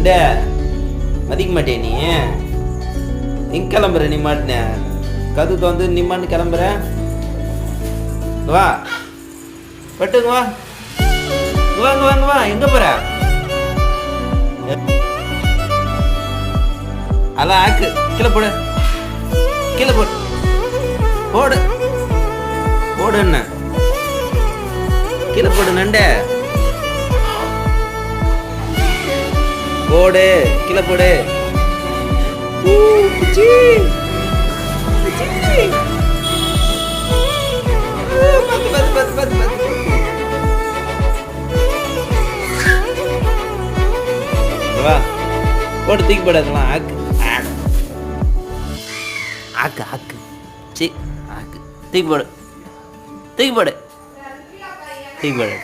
நண்ட மதிக்க மாட்டே நீ எங்க கிளம்புற நீ மாட்டின கது வந்து நிம்மான்னு கிளம்புற வா பட்டுங்க வா வாங்க வாங்க வா எங்க போற அல ஆக்கு கீழே போடு கீழே போடு போடு போடு என்ன கீழே போடு நண்ட போடு கீழே போடு வா போட்டு தூக்கி போடாதலாம் ஆக்கு ஆக்கு ஆக்கு சி ஆக்கு தூக்கி போடு தூக்கி போடு தூக்கி போடு